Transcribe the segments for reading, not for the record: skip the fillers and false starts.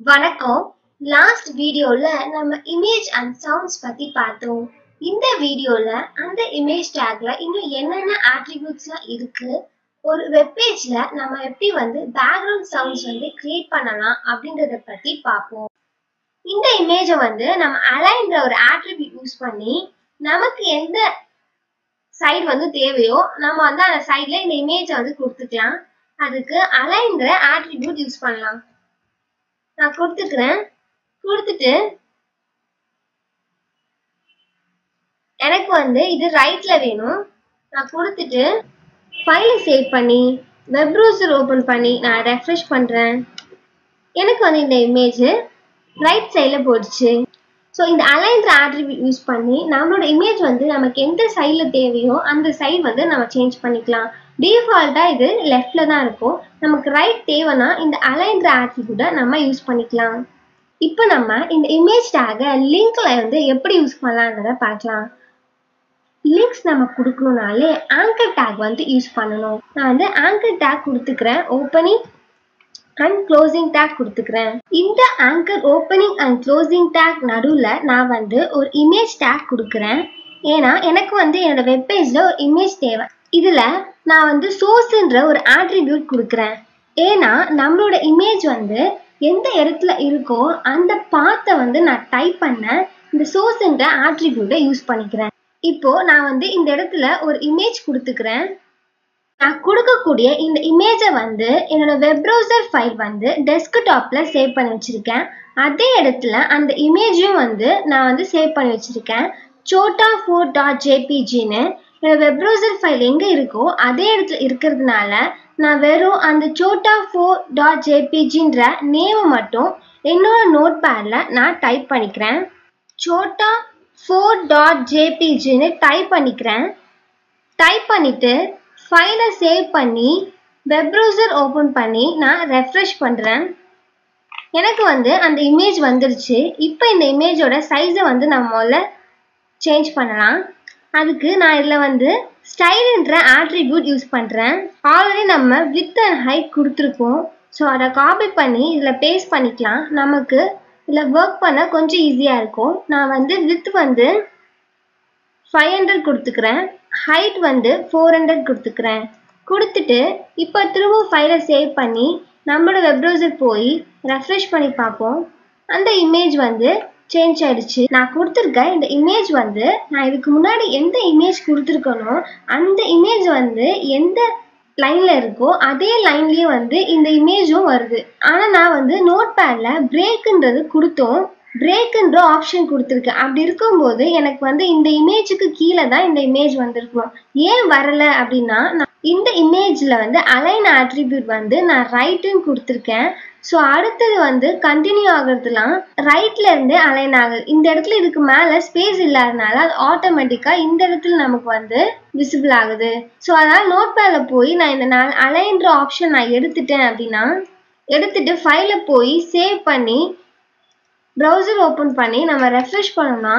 வணக்கம். லாஸ்ட் வீடியோல நம்ம இமேஜ் அண்ட் சவுண்ட்ஸ் பத்தி பார்த்தோம். இந்த வீடியோல அந்த இமேஜ் டேக்ல இன்னும் என்னென்ன அட்ரிபியூட்ஸ்லாம் இருக்கு, ஒரு வெப் பேஜ்ல நம்ம எப்படி பேக்ரவுண்ட் சவுண்ட்ஸ் கிரியேட் பண்ணலாம் அப்படின்றத பத்தி பார்ப்போம். இந்த இமேஜை நம்ம அலைன்ற ஒரு அட்ரிபியூட் யூஸ் பண்ணி நமக்கு எந்த சைடு தேவையோ நம்ம அந்த சைட்ல இந்த இமேஜை கொடுத்துக்கலாம். அதுக்கு அலைன்ற அட்ரிபியூட் யூஸ் பண்ணலாம். நான் கொடுத்துக்கிறேன். கொடுத்துட்டு எனக்கு இது ரைட்ல வேணும். நான் கொடுத்துட்டு ஃபைலை சேவ் பண்ணி வெப் ப்ரௌசர் ஓபன் பண்ணி நான் ரெஃப்ரெஷ் பண்றேன். எனக்கு இந்த இமேஜ் ரைட் சைட்ல போயிடுச்சு. ஸோ இந்த அலைன்ற அட்ரிபியூட் யூஸ் பண்ணி நம்மளோட இமேஜ் நமக்கு எந்த சைட்ல தேவையோ அந்த சைடு நம்ம சேஞ்ச் பண்ணிக்கலாம். டிஃபால்ட்டா இது லெஃப்ட்ல தான் இருக்கும். நமக்கு ரைட் தேவைன்னா இந்த அலைன்ற அட்ரிபியூட்டை நம்ம யூஸ் பண்ணிக்கலாம். இப்போ நம்ம இந்த இமேஜ் டேகை லிங்க்ல எப்படி யூஸ் பண்ணலான்றத பார்க்கலாம். லிங்க்ஸ் நம்ம கொடுக்கணும்னாலே ஆங்கர் டேக் யூஸ் பண்ணணும். நான் ஆங்கர் டேக் கொடுத்துக்கிறேன். ஓப்பனிங் அண்ட் க்ளோசிங் டேக் கொடுத்துக்கிறேன். இந்த anchor opening and closing tag நடுவில் நான் ஒரு இமேஜ் டேக் கொடுக்குறேன். ஏன்னா எனக்கு என்னோட வெப்பேஜில் ஒரு இமேஜ் தேவை. இதில் நான் சோர்ஸ்ன்ற ஒரு ஆட்ரிபியூட் கொடுக்குறேன். ஏன்னா நம்மளோட இமேஜ் எந்த இடத்துல இருக்கோ அந்த பாத்தை நான் டைப் பண்ண இந்த சோர்ஸ்ன்ற ஆட்ரிபியூட்டை யூஸ் பண்ணிக்கிறேன். இப்போ நான் இந்த இடத்துல ஒரு இமேஜ் கொடுத்துக்கிறேன். நான் கொடுக்கக்கூடிய இந்த இமேஜை என்னோட வெப் ப்ரௌசர் ஃபைல் டெஸ்க்டாப்ல சேவ் பண்ணி வச்சிருக்கேன். அதே இடத்துல அந்த இமேஜும் நான் சேவ் பண்ணி வச்சிருக்கேன். chota4.jpgன்னு என்னோட வெப் ப்ரௌசர் ஃபைல் எங்க இருக்கோ அதே இடத்துல இருக்கிறதுனால நான் வெறும் அந்த chota4.jpgன்ற நேமை மட்டும் என்னோட நோட் பேட்ல நான் டைப் பண்ணிக்கிறேன். chota4.jpgன்னு டைப் பண்ணிக்கிறேன். டைப் பண்ணிட்டு ஃபைலை சேவ் பண்ணி வெப் ப்ரௌசர் ஓபன் பண்ணி நான் ரெஃப்ரெஷ் பண்றேன். எனக்கு அந்த இமேஜ் வந்துருச்சு. இப்போ இந்த இமேஜோட சைஸை நம்ம முதல்ல சேஞ்ச் பண்ணலாம். அதுக்கு நான் இதில் ஸ்டைல்ன்ற ஆட்ரிபியூட் யூஸ் பண்ணுறேன். ஆல்ரெடி நம்ம வித் அண்ட் ஹைட் கொடுத்துருக்கோம். ஸோ அதை காப்பி பண்ணி இதில் பேஸ்ட் பண்ணிக்கலாம். நமக்கு இதில் ஒர்க் பண்ண கொஞ்சம் ஈஸியாக இருக்கும். நான் வித் 500 கொடுத்துக்கிறேன். ஹைட் 400 கொடுத்துக்கிறேன். கொடுத்துட்டு இப்போ திரும்ப ஃபைலை சேவ் பண்ணி நம்மளோட வெப் ப்ரௌசர் போய் ரெஃப்ரெஷ் பண்ணி பார்ப்போம். அந்த இமேஜ் சேஞ்ச் ஆயிடுச்சு. நான் கொடுத்துருக்க இந்த இமேஜ் நான் இதுக்கு முன்னாடி எந்த இமேஜ் கொடுத்துருக்கனோ அந்த இமேஜ் எந்த லைன்ல இருக்கோ அதே லைன்லயே இந்த இமேஜும் வருது. ஆனா நான் நோட் பேட்ல பிரேக்ன்றது கொடுத்தோம், பிரேக்ன்ற ஆப்ஷன் கொடுத்துருக்கேன். அப்படி இருக்கும்போது எனக்கு இந்த இமேஜுக்கு கீழே தான் இந்த இமேஜ் வந்திருக்கும். ஏன் வரல அப்படின்னா இந்த இமேஜ்ல அலைன் ஆட்ரிபியூட் நான் ரைட்டுன்னு கொடுத்துருக்கேன். ஸோ அடுத்தது கண்டினியூ ஆகுறதுலாம் ரைட்ல இருந்து அலைன் ஆகுது. இந்த இடத்துல இதுக்கு மேல ஸ்பேஸ் இல்லாதனால அது ஆட்டோமேட்டிக்கா இந்த இடத்துல நமக்கு விசிபிள் ஆகுது. ஸோ அதனால நோட் பேட்ல போய் நான் இந்த அலைன்ற ஆப்ஷன் நான் எடுத்துட்டேன் அப்படின்னா எடுத்துட்டு ஃபைல போய் சேவ் பண்ணி ப்ரௌசர் ஓப்பன் பண்ணி நம்ம ரெஃப்ரெஷ் பண்ணோம்னா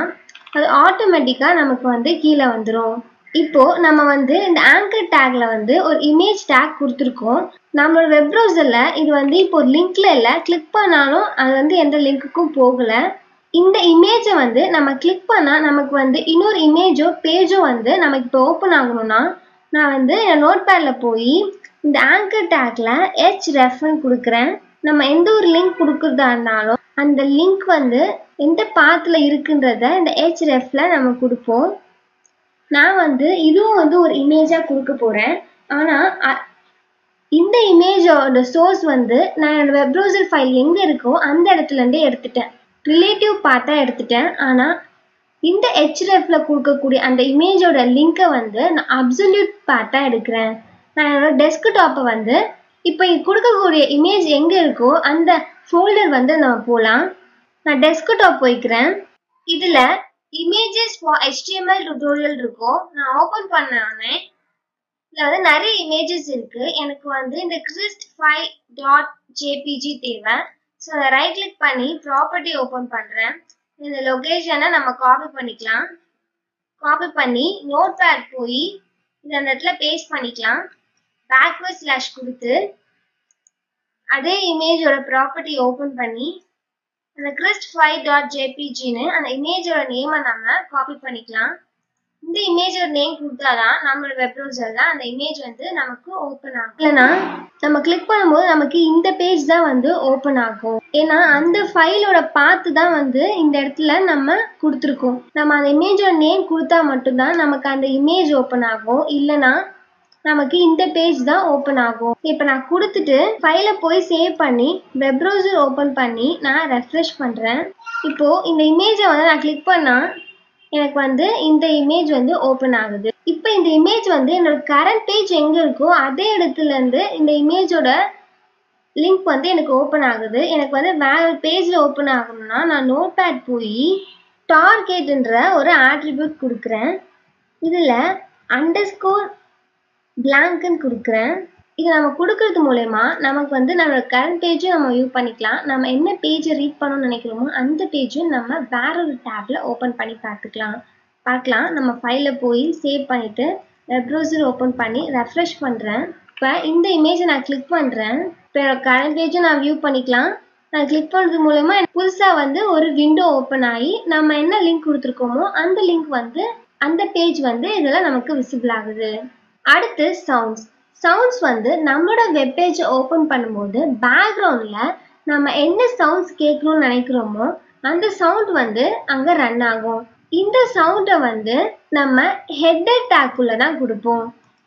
அது ஆட்டோமேட்டிக்கா நமக்கு கீழே வந்துடும். இப்போ நம்ம இந்த ஆங்கர் டேக்ல ஒரு இமேஜ் டேக் கொடுத்துருக்கோம். நம்மளோட வெப் ப்ரௌசர்ல இது இப்போ ஒரு லிங்க்ல இல்லை, கிளிக் பண்ணாலும் அது எந்த லிங்க்குக்கும் போகல. இந்த இமேஜை நம்ம கிளிக் பண்ணா நமக்கு இன்னொரு இமேஜோ பேஜோ நமக்கு இப்போ ஓப்பன் ஆகணும்னா நான் என் நோட் பேட்ல போய் இந்த ஆங்கர் டேக்ல hrefன்னு கொடுக்குறேன். நம்ம எந்த ஒரு லிங்க் கொடுக்குறதா இருந்தாலும் அந்த லிங்க் எந்த பாத்துல இருக்குன்றத இந்த hrefல நம்ம கொடுப்போம். நான் இதுவும் ஒரு இமேஜா கொடுக்க போறேன். ஆனா இந்த இமேஜோட சோர்ஸ் நான் என்னோட வெப் ப்ரௌசர் ஃபைல் எங்க இருக்கோ அந்த இடத்துல இருந்தே எடுத்துட்டேன். ரிலேட்டிவ் பார்த்தா எடுத்துட்டேன். ஆனா இந்த hrefல கொடுக்கக்கூடிய அந்த இமேஜோட லிங்கை நான் அப்சல்யூட் பார்த்தா எடுக்கிறேன். நான் என்னோட டெஸ்க்டாப்பை இப்போ கொடுக்கக்கூடிய இமேஜ் எங்க இருக்கோ அந்த ஃபோல்டர் நம்ம போகலாம். நான் டெஸ்க்டாப் போய்க்கிறேன். இதுல இமேஜஸ் ஃபார் HTML டியூட்டோரியல் இருக்கும். நான் ஓபன் பண்ணோடனே இதுல நிறைய இமேஜஸ் இருக்கு. எனக்கு இந்த crist5.jpg தேவை. ஸோ அதை ரைட் கிளிக் பண்ணி ப்ராப்பர்ட்டி ஓபன் பண்றேன். இந்த லொகேஷனை நம்ம காப்பி பண்ணிக்கலாம். காப்பி பண்ணி நோட் பேட் போய் இந்த இடத்துல பேஸ்ட் பண்ணிக்கலாம். பேக்வர்ட் ஸ்லாஷ் கொடுத்து அதே இமேஜோட ப்ராப்பர்ட்டி ஓபன் பண்ணி அந்த crest5.jpgன்னு அந்த இமேஜோட நேமை நம்ம காப்பி பண்ணிக்கலாம். இந்த இமேஜோட நேம் கொடுத்தாதான் நம்மளோட வெப் ப்ரௌசர்ல அந்த இமேஜ் வந்து நமக்கு ஓப்பன் ஆகும். இல்லைன்னா நம்ம கிளிக் பண்ணும்போது நமக்கு இந்த பேஜ் தான் வந்து ஓப்பன் ஆகும். ஏன்னா அந்த ஃபைலோட பாத்து தான் வந்து இந்த இடத்துல நம்ம கொடுத்துருக்கோம். நம்ம அந்த இமேஜோட நேம் கொடுத்தா மட்டும்தான் நமக்கு அந்த இமேஜ் ஓப்பன் ஆகும். இல்லைன்னா நமக்கு இந்த பேஜ் தான் ஓப்பன் ஆகும். இப்போ நான் கொடுத்துட்டு ஃபைலை போய் சேவ் பண்ணி வெப் ப்ரௌசர் ஓப்பன் பண்ணி நான் ரெஃப்ரெஷ் பண்றேன். இப்போ இந்த இமேஜை வந்து நான் கிளிக் பண்ணா எனக்கு வந்து இந்த இமேஜ் வந்து ஓப்பன் ஆகுது. இப்போ இந்த இமேஜ் வந்து என்னோட கரண்ட் பேஜ் எங்க இருக்கோ அதே இடத்துல இருந்து இந்த இமேஜோட லிங்க் வந்து எனக்கு ஓப்பன் ஆகுது. எனக்கு வந்து வேற ஒரு பேஜ்ல ஓப்பன் ஆகணும்னா நான் நோட்பேட் போய் டார்கெட்ன்ற ஒரு ஆட்ரிபியூட் கொடுக்குறேன். இதுல _blankன்னு கொடுக்குறேன். இது நம்ம கொடுக்கறது மூலமா நமக்கு வந்து நம்மளோட கரண்ட் பேஜும் நம்ம வியூ பண்ணிக்கலாம். நம்ம என்ன பேஜை ரீட் பண்ணணும்னு நினைக்கிறோமோ அந்த பேஜும் நம்ம வேற ஒரு டேப்ல ஓப்பன் பண்ணி பார்க்கலாம். நம்ம ஃபைல போய் சேவ் பண்ணிட்டு வெப் ப்ரௌசர் ஓப்பன் பண்ணி ரெஃப்ரெஷ் பண்றேன். இப்போ இந்த இமேஜை நான் கிளிக் பண்றேன். இப்போ கரண்ட் பேஜும் நான் வியூ பண்ணிக்கலாம். நான் கிளிக் பண்றது மூலமா புதுசா வந்து ஒரு விண்டோ ஓப்பன் ஆகி நம்ம என்ன லிங்க் கொடுத்துருக்கோமோ அந்த லிங்க் வந்து அந்த பேஜ் வந்து இதுல நமக்கு விசிபிள் ஆகுது. அடுத்து சவுண்ட்ஸ் வந்து நம்மளோட வெப்பேஜை ஓப்பன் பண்ணும்போது பேக்ரவுண்ட்ல நம்ம என்ன சவுண்ட்ஸ் கேட்கணும்னு நினைக்கிறோமோ அந்த சவுண்ட் வந்து அங்க ரன் ஆகும். இந்த சவுண்டை வந்து நம்ம ஹெட்டர் டேக்குள்ள தான் கொடுப்போம்.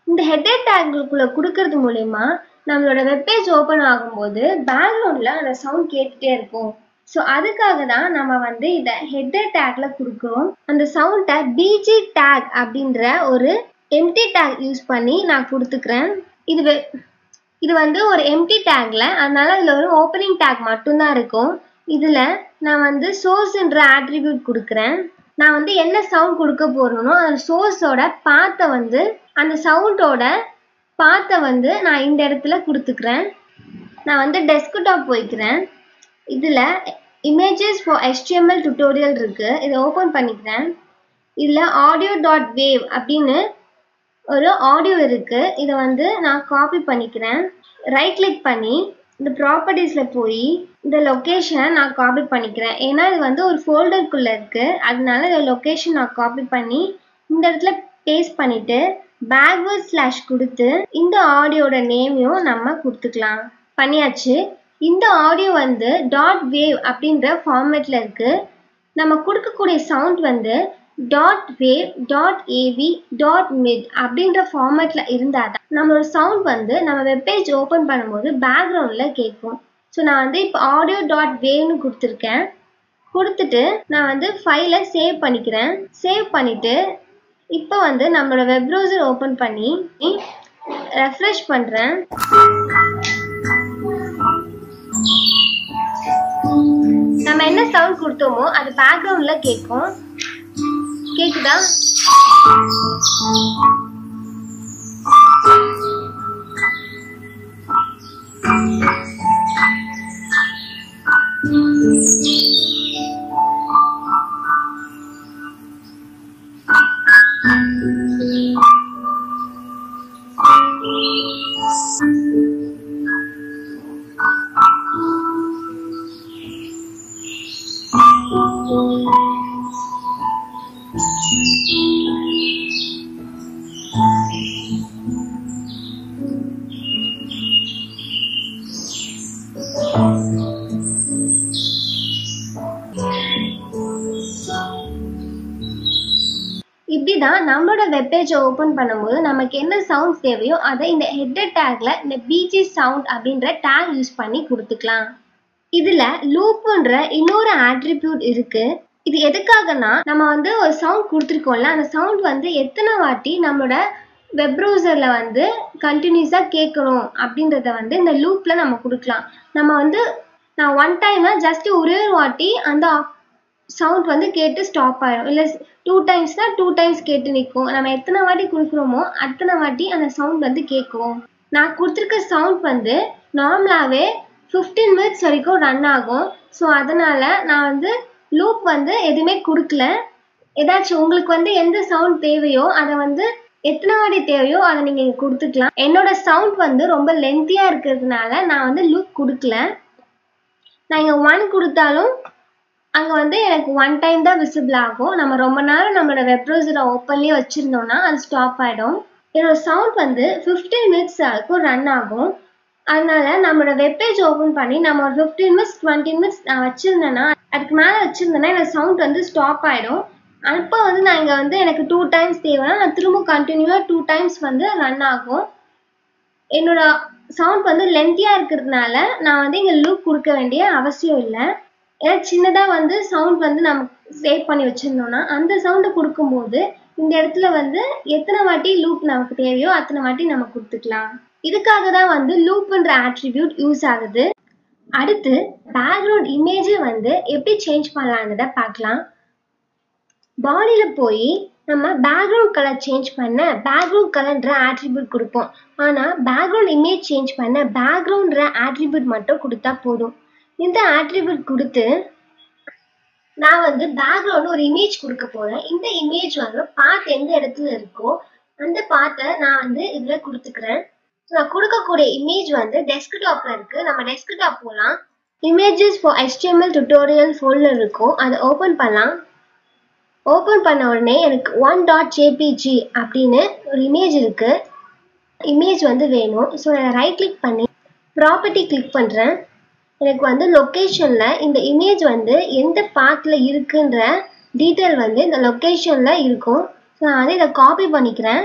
இந்த ஹெட்டர் டேக்குள்ள கொடுக்கறது மூலமா நம்மளோட வெப்பேஜ் ஓப்பன் ஆகும்போது பேக்ரவுண்ட்ல அந்த சவுண்ட் கேட்டுட்டே இருக்கும். ஸோ அதுக்காக தான் நம்ம வந்து இதை ஹெட்டர் டேக்ல கொடுக்குறோம். அந்த சவுண்டை பிஜி டேக் அப்படின்ற ஒரு எம்டி டேக் யூஸ் பண்ணி நான் கொடுத்துக்கிறேன். இது வந்து ஒரு எம்டி டேக்ல, அதனால இதுல ஒரு ஓப்பனிங் டேக் மட்டும்தான் இருக்கும். இதுல நான் வந்து சோர்ஸ்ன்ற ஆட்ரிபியூட் கொடுக்குறேன். நான் வந்து என்ன சவுண்ட் கொடுக்க போறேனோ அந்த சோர்ஸோட பாத்தை வந்து அந்த சவுண்டோட பாத்தை வந்து நான் இந்த இடத்துல கொடுத்துக்கிறேன். நான் வந்து டெஸ்க்டாப் போய்க்கிறேன். இதுல இமேஜஸ் ஃபார் HTML டியூட்டோரியல் இருக்கு. இதை ஓப்பன் பண்ணிக்கிறேன். இதுல audio.wave அப்படின்னு ஒரு ஆடியோ இருக்கு. இதை வந்து நான் காப்பி பண்ணிக்கிறேன். ரைட் கிளிக் பண்ணி இந்த ப்ராப்பர்ட்டிஸ்ல போய் இந்த லொக்கேஷனை நான் காப்பி பண்ணிக்கிறேன். ஏன்னா இது வந்து ஒரு ஃபோல்டருக்குள்ள இருக்கு. அதனால இந்த லொக்கேஷன் நான் காப்பி பண்ணி இந்த இடத்துல பேஸ்ட் பண்ணிட்டு // கொடுத்து இந்த ஆடியோட நேமையும் நம்ம கொடுத்துக்கலாம். பண்ணியாச்சு. இந்த ஆடியோ வந்து .wave அப்படின்ற ஃபார்மேட்ல இருக்கு. நம்ம கொடுக்கக்கூடிய சவுண்ட் வந்து .wave.av.mid அப்படின்ற ஃபார்மேட்ல இருந்தாதான் நம்மளோட சவுண்ட் வந்து நம்ம வெப்பேஜ் ஓப்பன் பண்ணும்போது பேக்ரவுண்ட்ல கேட்கும். ஸோ நான் வந்து இப்போ audio.waveன்னு கொடுத்துருக்கேன். கொடுத்துட்டு நான் வந்து ஃபைலை சேவ் பண்ணிக்கிறேன். சேவ் பண்ணிட்டு இப்போ வந்து நம்மளோட வெப் ப்ரௌசர் ஓப்பன் பண்ணி ரெஃப்ரெஷ் பண்றேன். நம்ம என்ன சவுண்ட் கொடுத்தோமோ அது பேக்ரவுண்ட்ல கேட்கும். கேக்குதா? இப்படிதான் நம்மளோட வெப்பேஜை ஓப்பன் பண்ணும்போது நமக்கு என்ன சவுண்ட் தேவையோ அதை இந்த ஹெட்டர் டேக்ல இந்த பிஜி சவுண்ட் அப்படின்ற டேக் யூஸ் பண்ணி கொடுத்துக்கலாம். இதுல லூப்ன்ற இன்னொரு ஆட்ரிபியூட் இருக்கு. இது எதுக்காகனா நம்ம வந்து ஒரு சவுண்ட் கொடுத்துருக்கோம்ல, அந்த சவுண்ட் வந்து எத்தனை வாட்டி நம்மளோட வெப் ப்ரௌசர்ல வந்து கண்டினியூஸா கேட்கணும் அப்படின்றத வந்து இந்த லூப்ல நம்ம கொடுக்கலாம். நம்ம வந்து நான் ஒன் டைம் ஜஸ்ட் ஒரே ஒரு வாட்டி அந்த சவுண்ட் வந்து கேட்டு ஸ்டாப் ஆயிடும். இல்லை 2 டைம்ஸ்னா 2 டைம்ஸ் கேட்டு நிற்கும். நம்ம எத்தனை வாட்டி கொடுக்குறோமோ அத்தனை வாட்டி அந்த சவுண்ட் வந்து கேட்கும். நான் கொடுத்துருக்க சவுண்ட் வந்து நார்மலாகவே 15 மினிட்ஸ் வரைக்கும் ரன் ஆகும். ஸோ அதனால நான் வந்து லூப் வந்து எதுவுமே கொடுக்கல. ஏதாச்சும் உங்களுக்கு வந்து எந்த சவுண்ட் தேவையோ அதை வந்து எத்தனை வாட்டி தேவையோ அதை நீங்கள் கொடுத்துக்கலாம். என்னோட சவுண்ட் வந்து ரொம்ப லென்த்தியாக இருக்கிறதுனால நான் வந்து லூப் கொடுக்கல. நான் இங்கே 1 கொடுத்தாலும் அங்கே வந்து எனக்கு ஒன் டைம் தான் விசிபிள் ஆகும். நம்ம ரொம்ப நேரம் நம்மளோட வெப் ப்ரௌசரை ஓப்பன்லேயே வச்சுருந்தோம்னா அது ஸ்டாப் ஆகிடும். என்னோட சவுண்ட் வந்து 15 மினிட்ஸ் வரைக்கும் ரன் ஆகும். அதனால நம்மளோட வெப்பேஜ் ஓப்பன் பண்ணி நம்ம ஒரு 15 மினிட்ஸ் 20 மினிட்ஸ் நான் வச்சுருந்தேன்னா, அதுக்கு மேலே வச்சுருந்தேன்னா என்னோட சவுண்ட் வந்து ஸ்டாப் ஆகிடும். அப்போ வந்து நான் இங்கே வந்து எனக்கு 2 டைம்ஸ் தேவைன்னா நான் திரும்ப கண்டினியூவாக 2 டைம்ஸ் வந்து ரன் ஆகும். என்னோட சவுண்ட் வந்து லென்த்தியாக இருக்கிறதுனால நான் வந்து இங்கே லூப் கொடுக்க வேண்டிய அவசியம் இல்லை. ஏன்னா சின்னதாக வந்து சவுண்ட் வந்து நம்ம சேவ் பண்ணி வச்சுருந்தோம்னா அந்த சவுண்டை கொடுக்கும்போது இந்த இடத்துல வந்து எத்தனை வாட்டி லூப் நமக்கு தேவையோ அத்தனை வாட்டி நம்ம கொடுத்துக்கலாம். இதுக்காக தான் வந்து லூப்ன்ற ஆட்ரிபியூட் யூஸ் ஆகுது. அடுத்து பேக்ரவுண்ட் இமேஜை வந்து எப்படி சேஞ்ச் பண்ணலான்றத பார்க்கலாம். பாடியில் போய் நம்ம பேக்ரவுண்ட் கலர் சேஞ்ச் பண்ண பேக்ரவுண்ட் கலர்ன்ற ஆட்ரிபியூட் கொடுப்போம். ஆனால் பேக்ரவுண்ட் இமேஜ் சேஞ்ச் பண்ண பேக்ரவுண்ட்ற ஆட்ரிபியூட் மட்டும் கொடுத்தா போதும். இந்த ஆட்ரிபியூட் கொடுத்து நான் வந்து பேக்ரவுண்ட் ஒரு இமேஜ் கொடுக்க போறேன். இந்த இமேஜ் வந்து பார்ட் எந்த இடத்துல இருக்கோ அந்த பார்ட்டை நான் வந்து இதுல கொடுத்துக்கிறேன். நான் கொடுக்கக்கூடிய இமேஜ் வந்து டெஸ்க்டாப்ல இருக்கு. நம்ம டெஸ்க்டாப் போகலாம். Images for HTML tutorial folder இருக்கும். அதை ஓப்பன் பண்ணலாம். ஓப்பன் பண்ண உடனே எனக்கு 1.jpg அப்படின்னு ஒரு இமேஜ் இருக்கு. இமேஜ் வந்து வேணும். ஸோ நான் ரைட் கிளிக் பண்ணி ப்ராப்பர்ட்டி கிளிக் பண்ணுறேன். எனக்கு வந்து லொக்கேஷனில் இந்த இமேஜ் வந்து எந்த பார்ட்டில் இருக்குன்ற டீட்டெயில் வந்து இந்த லொக்கேஷனில் இருக்கும். ஸோ நான் வந்து இதை காப்பி பண்ணிக்கிறேன்.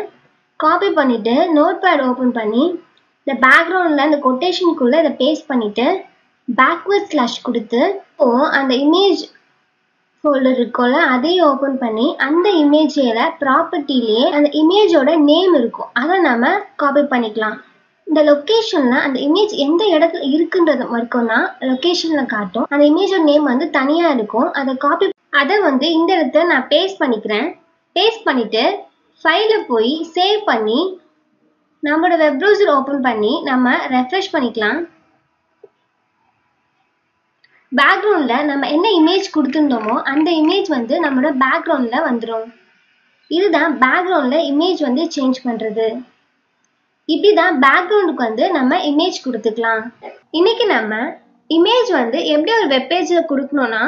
காப்பி பண்ணிவிட்டு நோட் பேட் ஓப்பன் பண்ணி இந்த பேக்ரவுண்டில் இந்த கொட்டேஷனுக்குள்ளே இதை பேஸ்ட் பண்ணிவிட்டு பேக்வர்ட் ஸ்லாஷ் கொடுத்து அந்த இமேஜ் ஃபோல்டர் இருக்கும்ல அதையும் ஓப்பன் பண்ணி அந்த இமேஜில் ப்ராப்பர்ட்டிலேயே அந்த இமேஜோட நேம் இருக்கும். அதை நம்ம காப்பி பண்ணிக்கலாம். இந்த லொக்கேஷனில் அந்த இமேஜ் எந்த இடத்துல இருக்குன்றது வரைக்கும் தான் லொக்கேஷனில் காட்டும். அந்த இமேஜோட நேம் வந்து தனியாக இருக்கும். அதை வந்து இந்த இடத்துல நான் பேஸ்ட் பண்ணிக்கிறேன். பேஸ்ட் பண்ணிவிட்டு ஃபைலில் போய் சேவ் பண்ணி நம்மளோட வெப் ப்ரௌசர் ஓப்பன் பண்ணி நம்ம ரெஃப்ரெஷ் பண்ணிக்கலாம். பேக்ரவுண்டில் நம்ம என்ன இமேஜ் கொடுத்துருந்தோமோ அந்த இமேஜ் வந்து நம்மளோட பேக்ரவுண்டில் வந்துடும். இதுதான் பேக்ரவுண்டில் இமேஜ் வந்து சேஞ்ச் பண்ணுறது. இப்படி தான் பேக்ரவுண்டுக்கு வந்து நம்ம இமேஜ் கொடுத்துக்கலாம். இன்னைக்கு நம்ம இமேஜ் வந்து எப்படி ஒரு வெப்பேஜில் கொடுக்கணும்னா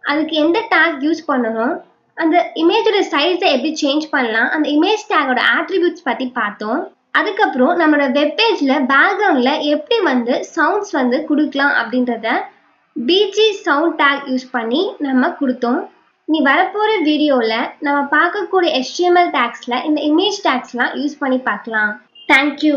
அதுக்கு எந்த டேக் யூஸ் பண்ணணும், அந்த இமேஜோட சைஸை எப்படி சேஞ்ச் பண்ணலாம், அந்த இமேஜ் டேகோட ஆட்ரிபியூட்ஸ் பற்றி பார்த்தோம். அதுக்கப்புறம் நம்மளோட வெப்பேஜில் பேக்ரவுண்டில் எப்படி வந்து சவுண்ட்ஸ் வந்து கொடுக்கலாம் அப்படின்றத பிஜி சவுண்ட் டேக் யூஸ் பண்ணி நம்ம கொடுத்தோம். நீ வரப்போகிற வீடியோவில் நம்ம பார்க்கக்கூடிய HTML டேக்ஸில் இந்த இமேஜ் டேக்ஸ்லாம் யூஸ் பண்ணி பார்க்கலாம். Thank you.